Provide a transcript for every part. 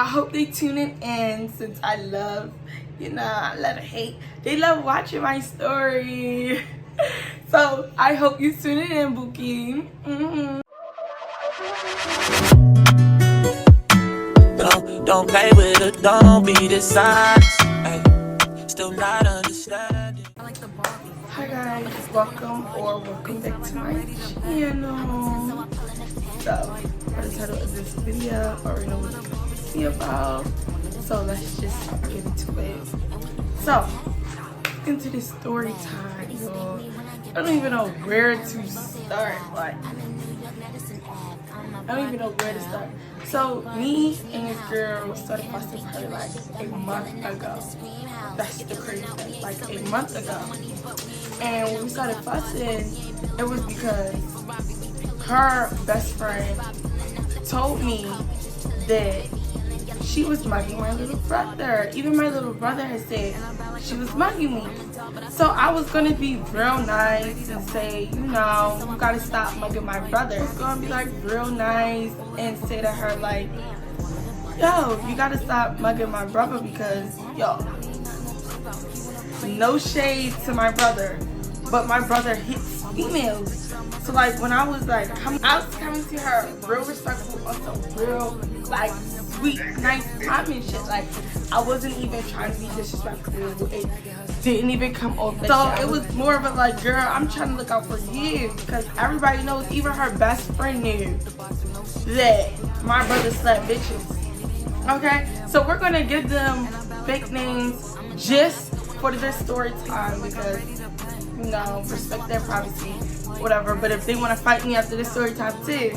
I hope they tune it in since I love, I love to hate. They love watching my story. So I hope you tune it in, Bookie. Don't play with it, don't be dishonest. Still not understanding. Hi guys, welcome back to my channel. So, for the title of this video, I already know what it's going to be about. So let's just get into it. So, into this story time, y'all. I don't even know where to start. Like, I don't even know where to start. So, me and this girl started fussing her like a month ago. That's the crazy thing, like a month ago. And when we started fussing, it was because her best friend told me that she was mugging my little brother. Even my little brother had said she was mugging me. So I was gonna be real nice and say, you gotta stop mugging my brother. It's gonna be like real nice and say to her like, yo, you gotta stop mugging my brother because, yo, no shade to my brother, but my brother hits females. So like when I was like, I was coming to her real respectful on some real like sweet, nice time and shit. Like I wasn't even trying to be disrespectful. It didn't even come off. So it was more of a like, girl, I'm trying to look out for you because everybody knows, even her best friend knew that my brother slapped bitches. Okay, so we're gonna give them fake names just for their story time because respect their privacy, whatever. But if they want to fight me after this story time too,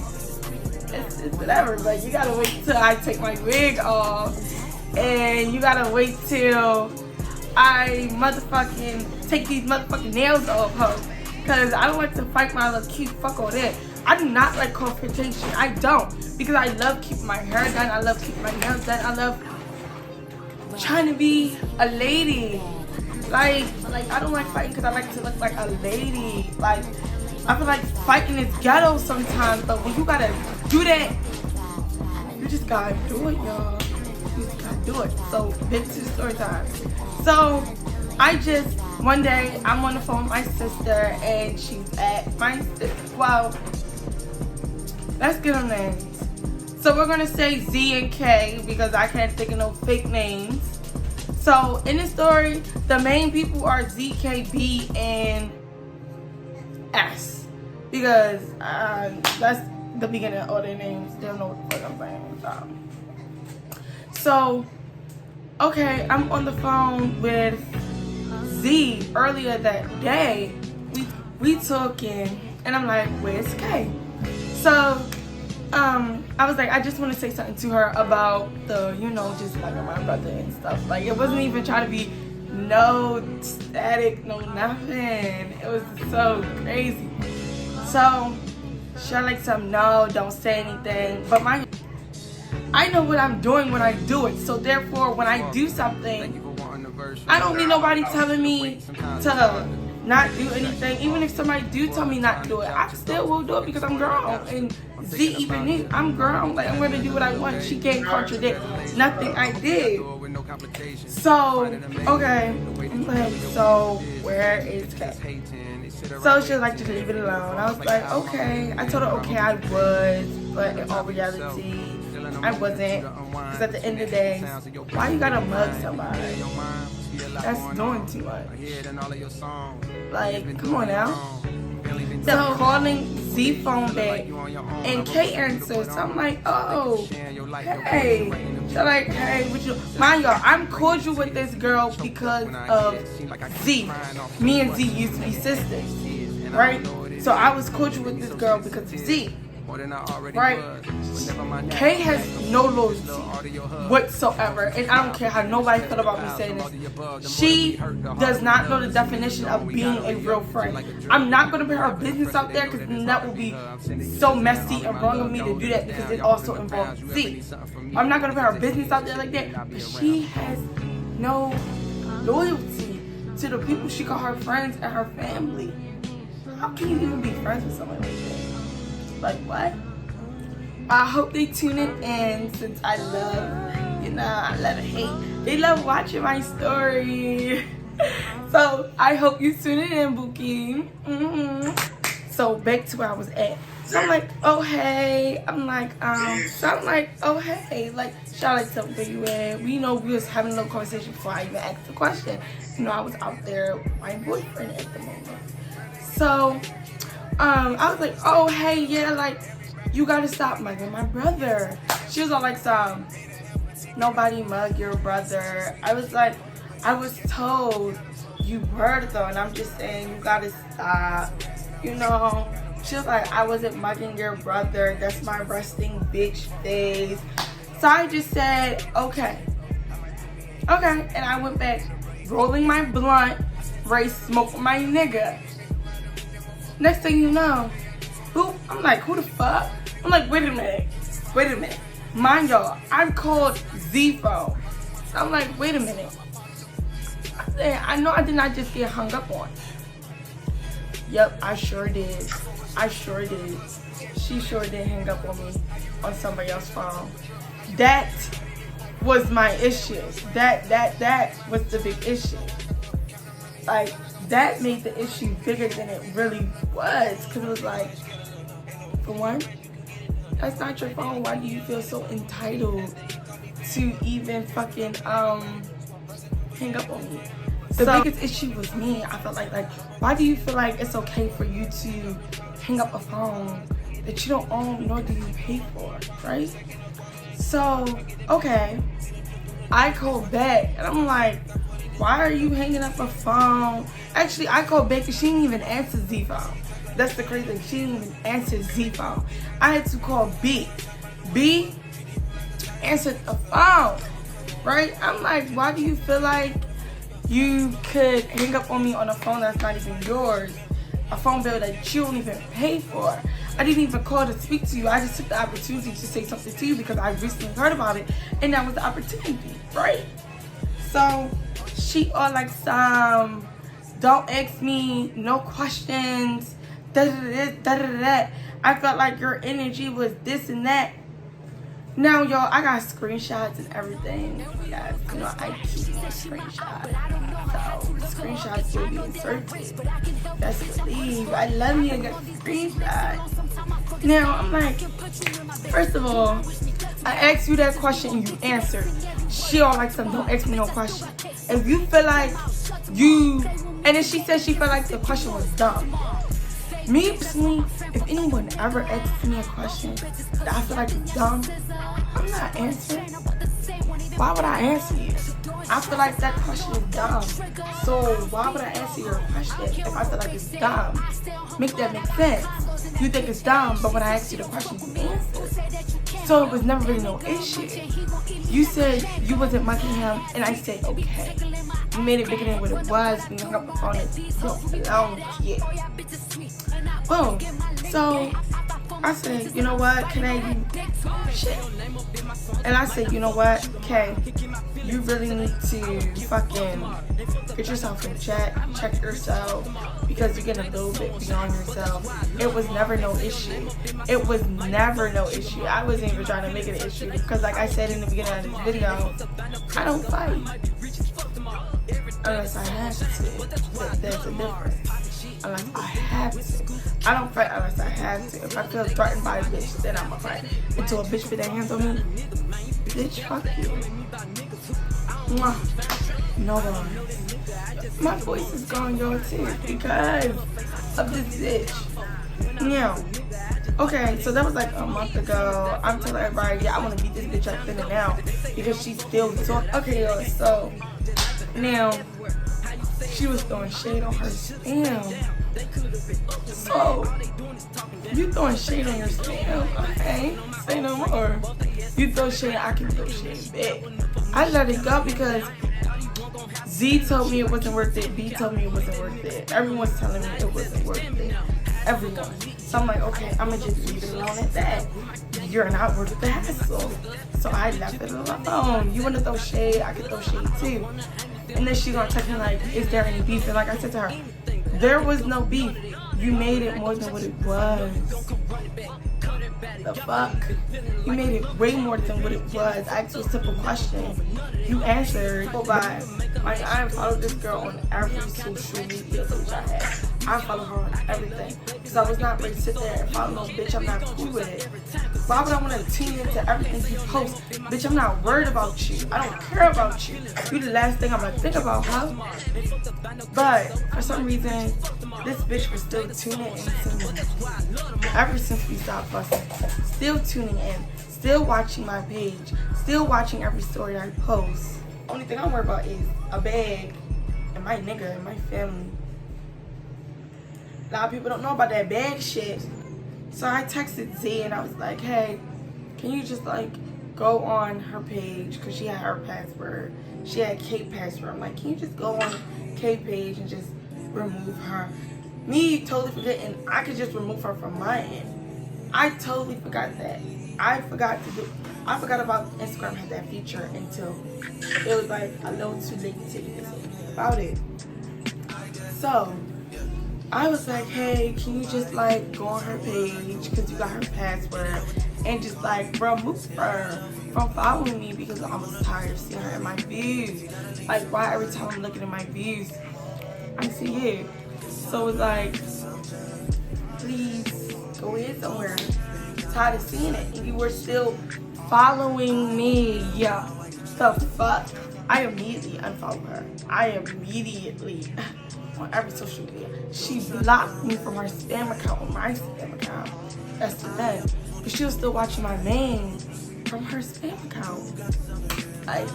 it's whatever. But you gotta wait till I take my wig off, and you gotta wait till I motherfucking take these motherfucking nails off, ho. Cause I don't like to fight my little cute fuck all that. I do not like confrontation. I don't, because I love keeping my hair done. I love keeping my nails done. I love trying to be a lady. Like I don't like fighting because I like to look like a lady. Like I feel like fighting is ghetto sometimes, but when you gotta do that, you just gotta do it, y'all. You just gotta do it. So back to the story time. So one day I'm on the phone with my sister and she's at my sister. Well, let's get them names. So we're gonna say Z and K because I can't think of no fake names. So in this story, the main people are Z, K, B, and S. Because that's the beginning of all their names. They don't know what the fuck I'm saying. So, okay, I'm on the phone with Z earlier that day. We talking, and I'm like, where's K? So, I was like, I just want to say something to her about the, just like my brother and stuff. Like, it wasn't even trying to be no static, no nothing. It was so crazy. So, she like some, no, don't say anything. But I know what I'm doing when I do it. So, therefore, when I do something, I don't need nobody telling me to not do anything. Even if somebody do tell me not to do it, I still will do it because I'm grown. And Z even knew I'm grown. Like, I'm gonna do what I want. She can't contradict nothing I did. So, okay, I'm like, so where is K? So she was like, just leave it alone. I was like, okay. I told her, okay, I was, but in all reality, I wasn't. Because at the end of the day, why you gotta mug somebody? That's doing too much. Like, come on now. So I'm calling Z phone back, and K answers. So I'm like, oh, hey. She's like, hey, would you mind y'all? I'm cordial with this girl because of Z. Me and Z used to be sisters, right? So I was cordial with this girl because of Z. Right? Kay has no loyalty whatsoever, and I don't care how nobody felt about me saying this. She does not know the definition of being a real friend. I'm not going to put her business out there because that will be so messy and wrong of me to do that because it also involves Z. I'm not going to put her business out there like that, but she has no loyalty to the people she call her friends and her family. How can you even be friends with someone like that? Like, what? I hope they tune it in since I love, love and hate. They love watching my story. So I hope you tune it in, Bookie. So back to where I was at. So I'm like, oh hey. I'm like, oh hey. Like, shout out to where you at. We know we was having a little conversation before I even asked the question. You know, I was out there with my boyfriend at the moment. So I was like, oh hey, yeah, like you gotta stop mugging my brother. She was all like, nobody mug your brother. I was like, I was told you were though, and I'm just saying you gotta stop. You know, she was like, I wasn't mugging your brother. That's my resting bitch face. So I just said, okay. And I went back, rolling my blunt, ready to smoke with my nigga. Next thing you know, boop, I'm like, who the fuck? I'm like, wait a minute. Mind y'all, I called Z phone. I'm like, wait a minute. I said, I know I did not just get hung up on. Yep, I sure did. She sure did hang up on me on somebody else's phone. That was my issue. That was the big issue. Like, that made the issue bigger than it really was. Because it was like, for one, that's not your phone. Why do you feel so entitled to even fucking hang up on me? The biggest issue was me. I felt like why do you feel like it's okay for you to hang up a phone that you don't own nor do you pay for, right? So, okay, I called back and I'm like, why are you hanging up a phone? Actually, I called back and she didn't even answer Z phone. That's the crazy thing. She didn't even answer Z phone. I had to call B. B answered the phone, right? I'm like, why do you feel like you could hang up on me on a phone that's not even yours? A phone bill that you don't even pay for. I didn't even call to speak to you. I just took the opportunity to say something to you because I recently heard about it and that was the opportunity, right? So she all like, don't ask me no questions. I felt like your energy was this and that. Now, y'all, I got screenshots and everything. Yes, you know, I keep the screenshots. So, screenshots will be inserted. That's believe. I love me a good screenshot. Now, I'm like, first of all, I asked you that question and you answered. She all like, don't ask me no question. If you feel like and then she said she felt like the question was dumb. Me personally, if anyone ever asks me a question that I feel like is dumb, I'm not answering. Why would I answer you? I feel like that question is dumb. So why would I answer your question if I feel like it's dumb? Make that make sense. You think it's dumb, but when I ask you the question, you answer. So it was never really no issue. You said you wasn't mugging him, and I said okay. You made it bigger than what it was when you hung up the phone and don't belong yet. Boom. So I said, you know what, can I shit? And I said, you know what, Kay, you really need to fucking get yourself in check yourself, because you're getting a little bit beyond yourself. It was never no issue. I wasn't even trying to make it an issue because, like I said in the beginning of this video, I don't fight unless I have to. There's a difference. Unless I have to. I don't fight unless I have to. If I feel threatened by a bitch, then I'm gonna fight. Until a bitch put their hands on me, bitch, fuck you. Mwah. No one. My voice is going y'all too because of this bitch. Now, okay, so that was like a month ago. I'm telling everybody, yeah, I want to beat this bitch up in and out because she's still talking. Okay, y'all, so now she was throwing shade on her spam. So you throwing shade on your spam? Okay, say no more. You throw shade, I can throw shade back. I let it go because Z told me it wasn't worth it. B told me it wasn't worth it. Everyone's telling me it wasn't worth it. Everyone. So I'm like, okay, I'm gonna just leave it alone at that. You're not worth the hassle. So I left it alone. You wanna throw shade, I can throw shade too. And then she's gonna text me like, is there any beef? And like I said to her, there was no beef. You made it more than what it was. The fuck? You made it way more than what it was. I asked you a simple question. You answered. Go by. Like, I followed this girl on every social media page I had. I follow her on everything. Because I was not ready to sit there and follow no bitch. I'm not cool with it. Why would I want to tune into everything you post? Bitch, I'm not worried about you. I don't care about you. You the last thing I'm going to think about, huh? But for some reason, this bitch was still tuning into me. Ever since we stopped fussing. Still tuning in. Still watching my page. Still watching every story I post. Only thing I'm worried about is a bag and my nigga and my family. A lot of people don't know about that bag shit. So I texted Z and I was like, hey, can you just like go on her page? Because she had her password. She had Kate password. I'm like, can you just go on Kate page and just remove her? Me totally forgetting I could just remove her from my end. I totally forgot that. I forgot about Instagram had that feature until it was like a little too late to do anything about it. So I was like, hey, can you just like go on her page because you got her password and just like remove her from following me because I was tired of seeing her in my views. Like, why every time I'm looking at my views, I see it. So it's like, please go in somewhere. Tired of seeing it, and you were still following me. Yeah, the fuck? I immediately unfollowed her. I immediately on every social media. She blocked me from her spam account on my spam account. That's the thing. But she was still watching my name from her spam account. Like,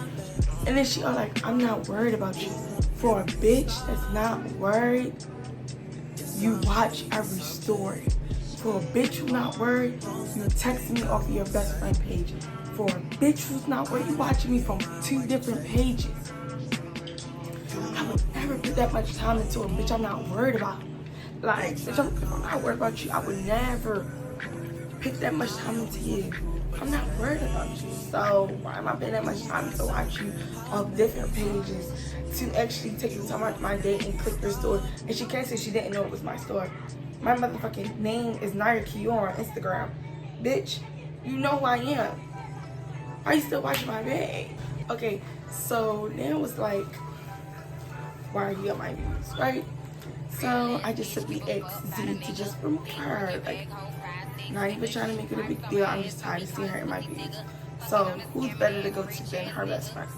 and then she was like, I'm not worried about you. For a bitch that's not worried, you watch every story. For a bitch who's not worried, you text me off of your best friend page. For a bitch who's not worried, you watching me from 2 different pages. I would never put that much time into a bitch I'm not worried about. Like, bitch, if I'm not worried about you, I would never put that much time into you. I'm not worried about you. So why am I putting that much time to watch you off different pages to actually take the time out of my day and click your story? And she can't say she didn't know it was my story. My motherfucking name is niiyakaoiirr on Instagram. Bitch, you know who I am. Why you still watching my bag? Okay, so then it was like, why are you on my views, right? So I just simply asked Z to just remove her. Like, not even trying to make it a big deal. I'm just tired of seeing her in my views. So who's better to go to than her best friend?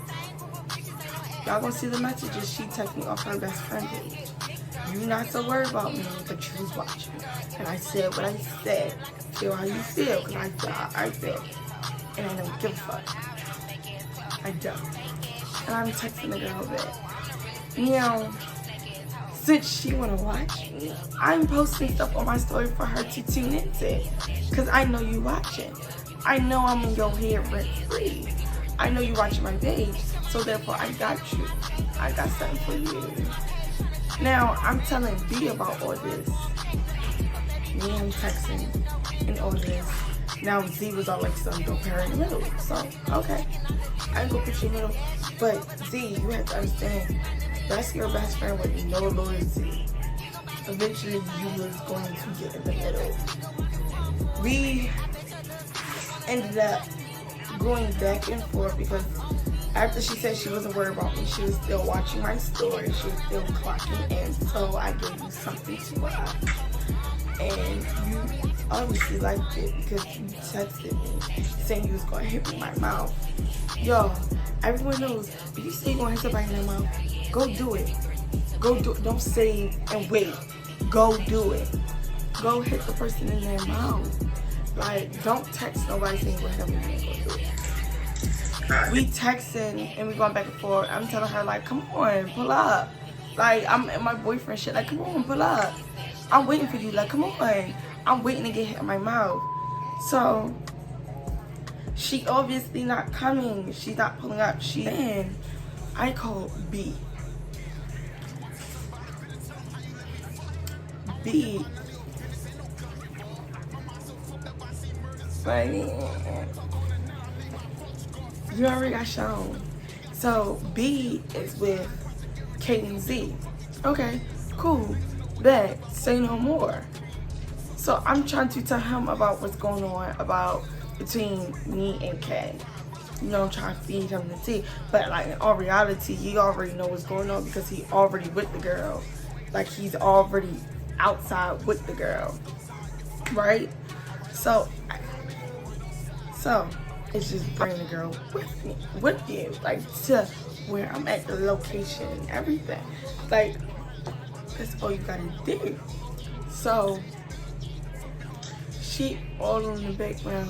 Y'all gonna see the messages she texted me off her best friend page. You not so worried about me, but you was watching. And I said what I said. Feel how you feel, because I feel. And I don't give a fuck. I don't. And I'm texting the girl back. Now, since she wanna watch me, I'm posting stuff on my story for her to tune into. Because I know you watching. I know I'm in your head rent free. I know you watching my page. So therefore, I got you. I got something for you. Now, I'm telling B about all this. Me, I'm texting and all this. Now, Z was all like, son, don't pair in the middle. So, okay. I ain't gonna put you in the middle. But, Z, you have to understand, that's your best friend with no loyalty. Eventually, you was going to get in the middle. We ended up going back and forth because after she said she wasn't worried about me, she was still watching my story. She was still clocking in. So I gave you something to watch. And you obviously liked it because you texted me saying you was going to hit me in my mouth. Yo, everyone knows if you say you're going to hit somebody in their mouth, go do it. Go do it. Don't save and wait. Go do it. Go hit the person in their mouth. Like, don't text nobody saying you're going to hit me. Go do it. We texting and we going back and forth. I'm telling her like, come on, pull up. Like, I'm in my boyfriend shit. Like, come on, pull up. I'm waiting for you. Like, come on. I'm waiting to get hit in my mouth. So she obviously not coming. She's not pulling up. Then I called B. B. But you already got shown. So B is with Kate and Z. Okay, cool. Bet, say no more. So I'm trying to tell him about what's going on about between me and Kay. You know, I'm trying to feed him the tea. But like in all reality, he already know what's going on because he already with the girl. Like he's already outside with the girl. Right? So it's just bring the girl with me, with you, like to where I'm at, the location and everything. Like that's all you gotta do. So she all in the background.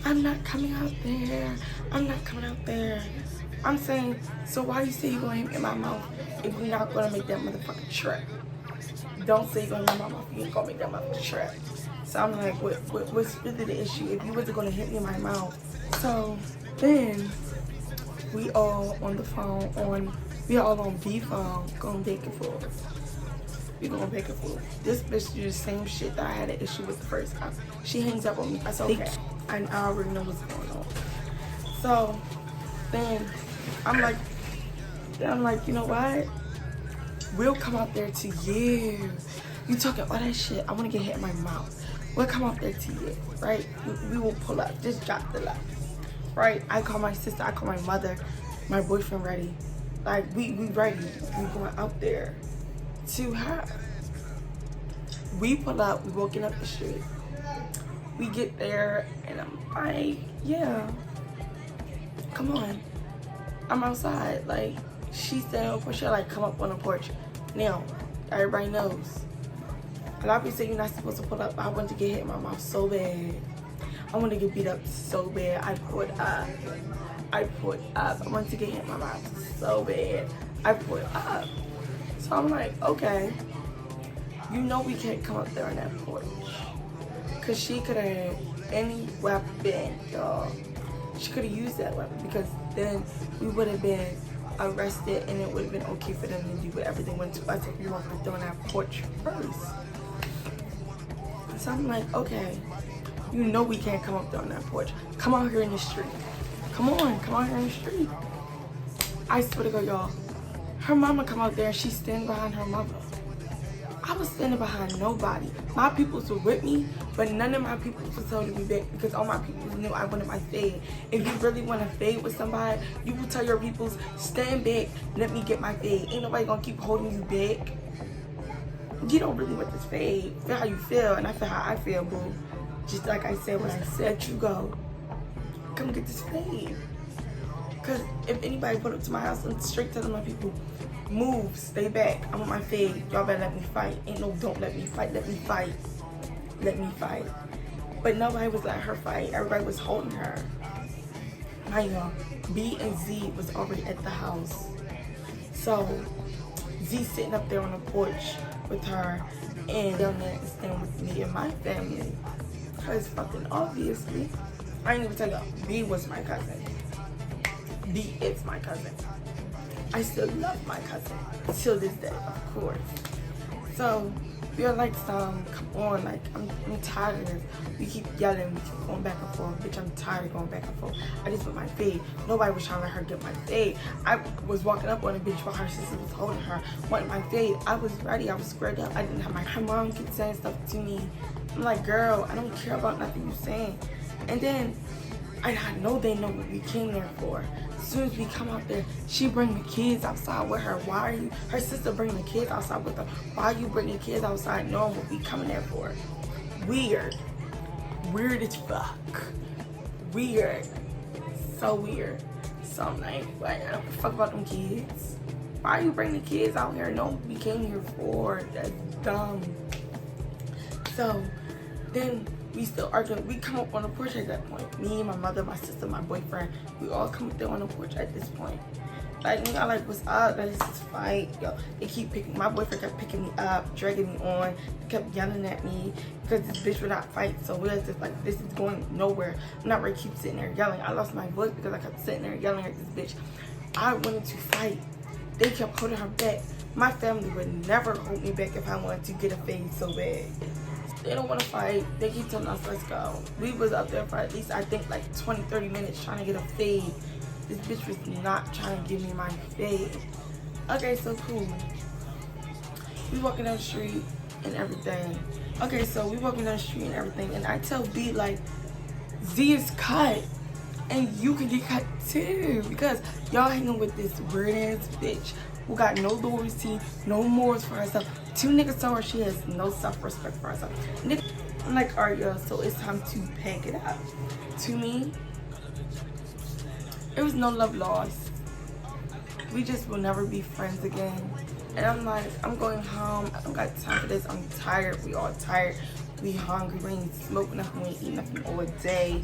I'm not coming out there. I'm not coming out there. I'm saying, so why you say you're gonna hit me in my mouth if you're not gonna make that motherfucking trip? Don't say you're gonna hit my mouth if you ain't gonna make that motherfucking trip. So I'm like, what's really the issue if you wasn't gonna hit me in my mouth? So then we all on the phone, we all on B phone going back and forth. We going back and forth. This bitch do the same shit that I had an issue with the first time. She hangs up on me. I said, okay. I already know what's going on. So then I'm like, you know what? We'll come out there to you. You talking all that shit. I want to get hit in my mouth. We'll come out there to you, right? We will pull up. Just drop the left, right? I call my sister. I call my mother. My boyfriend ready. Like we ready. We going out there to her. We pull up. We walking up the street. We get there, and I'm like, yeah, come on. I'm outside. Like she's standing on the porch. Like come up on the porch. Now everybody knows. A lot of people say you're not supposed to pull up. I wanted to get hit in my mouth so bad. I wanted to get beat up so bad. I put up. I wanted to get hit in my mouth so bad. I put up. So I'm like, okay. You know we can't come up there on that porch. Because she could have had any weapon, y'all. She could have used that weapon because then we would have been arrested and it would have been okay for them to do whatever they went to us if we walked up there on that porch first. So I'm like, okay, you know we can't come up there on that porch. Come out here in the street. Come out here in the street. I swear to God, y'all, her mama come out there and she's standing behind her mother. I was standing behind nobody. My peoples were with me, but none of my peoples was holding me back because all my peoples knew I wanted my fade. If you really want to fade with somebody, you will tell your peoples, stand back, let me get my fade. Ain't nobody gonna keep holding you back. You don't really want this fade. Feel how you feel, and I feel how I feel, boo. Just like I said when I said you go, come get this fade. Because if anybody put up to my house, I'm straight telling my people, move, stay back. I want my fade. Y'all better let me fight. Ain't no don't let me fight. Let me fight. Let me fight. But nobody was letting her fight. Everybody was holding her. Mind y'all, B and Z was already at the house. So Z sitting up there on the porch with her and down there and staying with me and my family. Because fucking obviously, I ain't even tell y'all, B was my cousin. B is my cousin. I still love my cousin till this day, of course. So we're like, come on, like I'm tired of this. We keep yelling, we keep going back and forth. Bitch, I'm tired of going back and forth. I just want my fade. Nobody was trying to let her get my fade. I was walking up on a bitch while her sister was holding her, wanting my fade. I was ready, I was squared up. I didn't have her mom kept saying stuff to me. I'm like, girl, I don't care about nothing you're saying. And then I know they know what we came there for. As soon as we come out there, she bring the kids outside with her. Why are you? Her sister bring the kids outside with her. Why are you bringing kids outside knowing what we coming there for? Weird. Weird as fuck. Weird. So weird. So I'm like, what? I don't give a fuck about them kids. Why are you bringing the kids out here? No, we came here for. That's dumb. So then we still arguing. We come up on the porch at that point. Me, my mother, my sister, my boyfriend. We all come up there on the porch at this point. Like, nigga, like, what's up? Let's just fight. Yo, they keep picking, my boyfriend kept picking me up, dragging me on. They kept yelling at me because this bitch would not fight. So we're just like, this is going nowhere. I'm not ready to keep sitting there yelling. I lost my voice because I kept sitting there yelling at this bitch. I wanted to fight. They kept holding her back. My family would never hold me back if I wanted to get a fade so bad. They don't want to fight. They keep telling us, let's go. We was up there for at least, I think, like 20, 30 minutes trying to get a fade. This bitch was not trying to give me my fade. Okay, so cool. We walking down the street. and everything. Okay, so we walking down the street and everything, and I tell B like, Z is cut, and you can get cut too, because y'all hanging with this weird ass bitch who got no loyalty, no morals for herself. 2 niggas told her she has no self-respect for herself. I'm like, alright, y'all, so it's time to pack it up. To me, it was no love lost. We just will never be friends again. And I'm like, I'm going home. I don't got time for this. I'm tired. We all tired. We hungry. We ain't smoking nothing. We ain't eating nothing all day.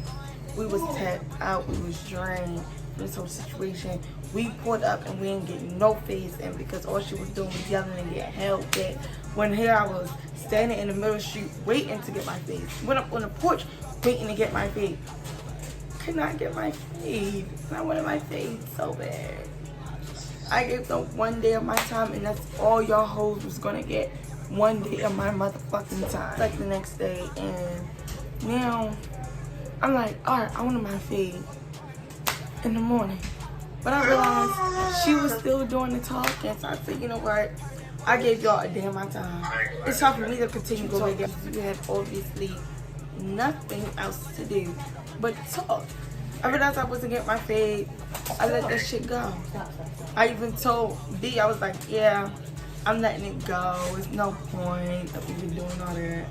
We was tapped out. We was drained from this whole situation. We pulled up and we didn't get no face in because all she was doing was yelling and getting held back. When here I was standing in the middle of the street waiting to get my face. Went up on the porch waiting to get my face. Could not get my face. And I wanted my face so bad. I gave them 1 day of my time, and that's all y'all hoes was gonna get. 1 day of my motherfucking time. Like the next day, and now I'm like, alright, I wanted my fade in the morning. But I realized she was still doing the talking, so I said, you know what? I gave y'all a day of my time. It's time for me to continue talking. We had obviously nothing else to do but talk. I realized I wasn't getting my fade. I let that shit go. I even told B, I was like, yeah, I'm letting it go. It's no point of even doing all that.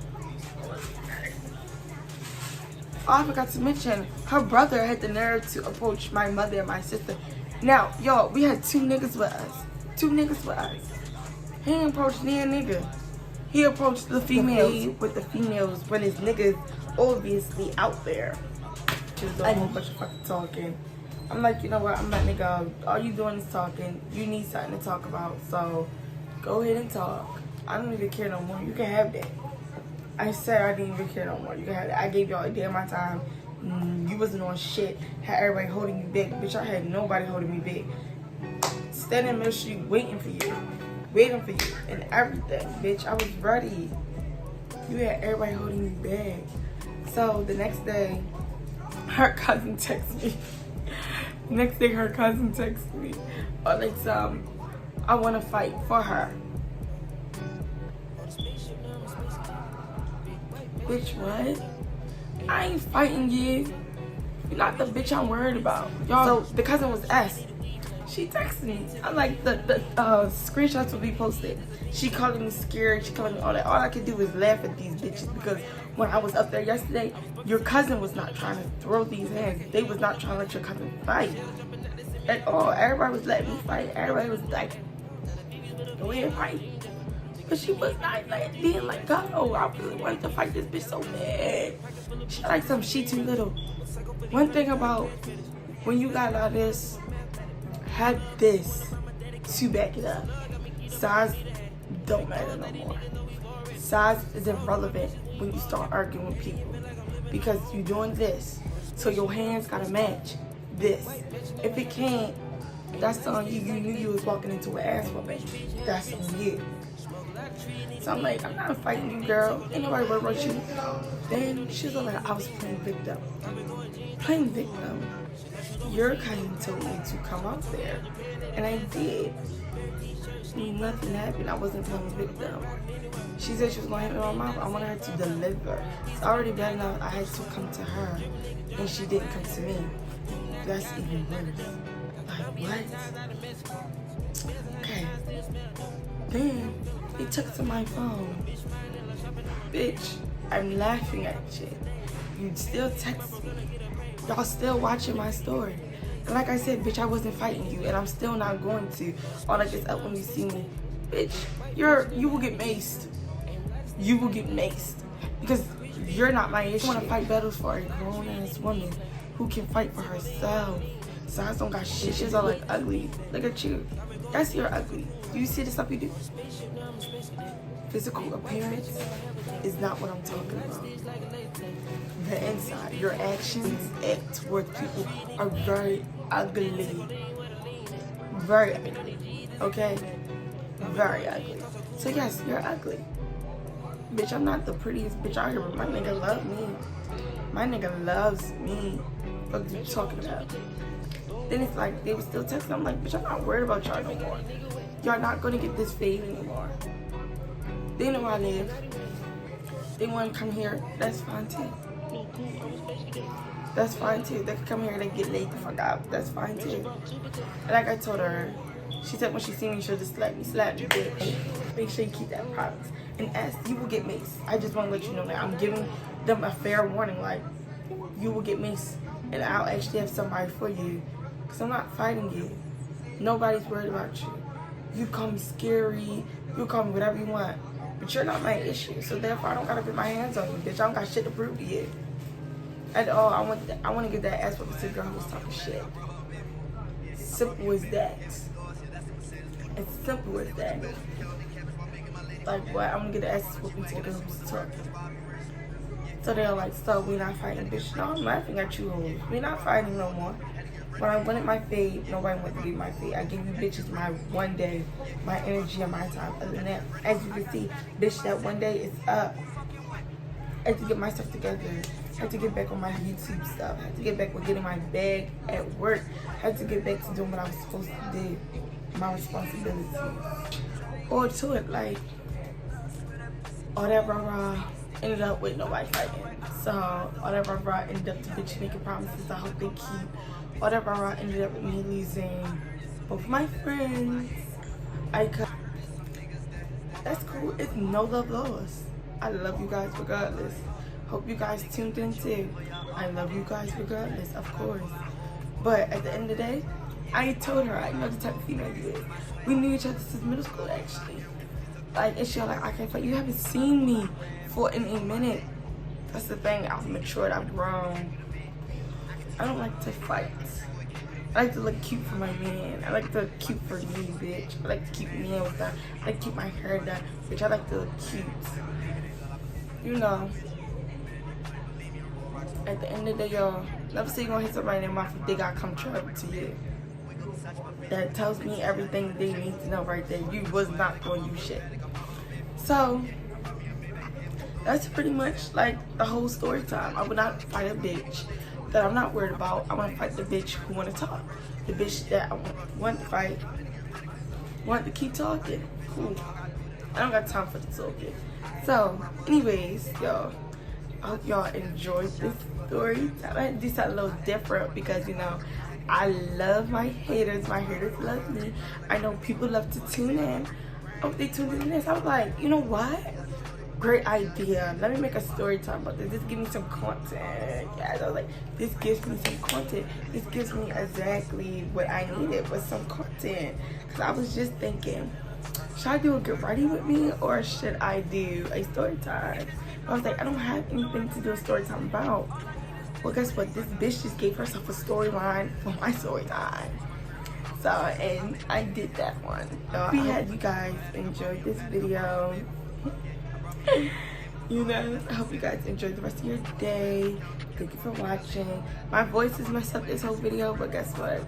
Oh, I forgot to mention, her brother had the nerve to approach my mother and my sister. Now, y'all, we had 2 niggas with us. 2 niggas with us. He didn't approach near nigga. He approached the females with the females when his niggas obviously out there. Just a whole bunch of fucking talking. I'm like, you know what, I'm letting it go. All you doing is talking. You need something to talk about, so go ahead and talk. I don't even care no more. You can have that. I said I didn't even care no more. You can have that. I gave y'all a day of my time. You wasn't on shit. Had everybody holding you back. Bitch, I had nobody holding me back. Standing in the street waiting for you. Waiting for you and everything. Bitch, I was ready. You had everybody holding you back. So the next day, her cousin texted me. Next day, her cousin texted me. I want to fight for her. Bitch, what? I ain't fighting you. You're not the bitch I'm worried about. Y'all, so the cousin was S. She texted me. I'm like, the screenshots will be posted. She calling me scared. She calling me all that. All I could do was laugh at these bitches because when I was up there yesterday, your cousin was not trying to throw these hands. They was not trying to let your cousin fight at all. Everybody was letting me fight. Everybody was like, go ahead and fight. But she was not being like, go. I really wanted to fight this bitch so bad. She like she too little. One thing about when you got all this, have this to back it up. Size don't matter no more. Size is irrelevant when you start arguing with people because you're doing this, so your hands gotta match this. If it can't, that's on you. You knew you was walking into an ass whooping. That's on you. So I'm like, I'm not fighting you, girl. Ain't nobody worried about you. Then she's like, I was playing victim. Playing victim. Your cousin told me to come out there, and I did. Nothing happened. I wasn't playing victim. She said she was gonna hit me on my mouth. I wanted her to deliver. It's already bad enough. I had to come to her, and she didn't come to me. That's even worse. Like what? Okay. Then he took to my phone. Bitch, I'm laughing at you. You still text me. Y'all still watching my story. And like I said, bitch, I wasn't fighting you, and I'm still not going to. All that gets up when you see me. Bitch, you will get maced. You will get maced. Because you're not my issue. I want to fight battles for a grown-ass woman who can fight for herself. So I don't got shit. She's all like ugly. Look at you. That's your ugly. Do you see the stuff you do? Physical appearance is not what I'm talking about. The inside, your actions towards people are very ugly. Very ugly. Okay? Very ugly. So yes, you're ugly. Bitch, I'm not the prettiest bitch out here, but my nigga love me. My nigga loves me. What are you talking about? Then it's like, they were still texting. I'm like, bitch, I'm not worried about y'all no more. Y'all not gonna get this fade anymore. They know where I live. They want to come here. That's fine too. That's fine too. They can come here and they get laid the fuck out. That's fine too. And like I told her, she said when she see me, she'll just slap me, bitch. Make sure you keep that promise. And as you will get maced. I just want to let you know that I'm giving them a fair warning. Like, you will get maced. And I'll actually have somebody for you. Because I'm not fighting you. Nobody's worried about you. You call me scary. You call me whatever you want. But you're not my issue. So therefore, I don't got to put my hands on you, bitch. I don't got shit to prove to you. At all, I want to get that ass whooping to the girl who was talking shit. Simple as that. It's simple as that. Like what? I'm gonna get the ass whooping to the girl who's talking. So they're like, so we not fighting, bitch. No, I'm laughing at you hoes. We not fighting no more. When I wanted my fade, nobody wanted to be my fade. I give you bitches my one day, my energy and my time. Other than that, as you can see, bitch, that one day is up. I had to get myself together. I had to get back on my YouTube stuff. I had to get back with getting my bag at work. I had to get back to doing what I was supposed to do. My responsibility. Or to it, like, all that rah-rah ended up with nobody fighting. So, all that rah-rah ended up to bitch making promises I hope they keep. All that rah-rah ended up with me losing both my friends. That's cool. It's no love lost. I love you guys regardless. Hope you guys tuned in too. I love you guys regardless, of course. But at the end of the day, I told her I know the type of female you is. We knew each other since middle school, actually. Like, and she was like, I can't fight. You haven't seen me for in a minute. That's the thing. I've matured. I've grown. I don't like to fight. I like to look cute for my man. I like to look cute for me, bitch. I like to keep nails done. I like to keep my hair done. Bitch, I like to look cute. You know. At the end of the day, y'all, never say you're gonna hit somebody in their mouth if they gotta come travel to you. That tells me everything they need to know right there. You was not going to do shit. So, that's pretty much like the whole story time. I would not fight a bitch that I'm not worried about. I want to fight the bitch who want to talk. The bitch that I want to fight, want to keep talking. Cool. I don't got time for the talking. So, anyways, y'all, I hope y'all enjoyed this story. I had to do something a little different because, you know, I love my haters. My haters love me. I know people love to tune in. Oh, they tuned in this. I was like, you know what? Great idea. Let me make a story time about this. This gives me some content. Yes, I was like, this gives me some content. This gives me exactly what I needed with some content. Because I was just thinking, should I do a get ready with me or should I do a story time? I was like, I don't have anything to do a story time about. Well, guess what? This bitch just gave herself a storyline for my story time. So, and I did that one. So I hope you guys enjoyed this video. You know, I hope you guys enjoyed the rest of your day. Thank you for watching. My voice is messed up this whole video, but guess what?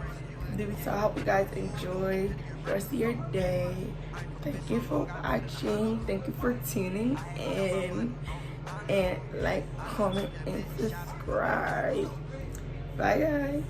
So I hope you guys enjoy the rest of your day. Thank you for watching. Thank you for tuning in. And like, comment, and subscribe. Bye, guys.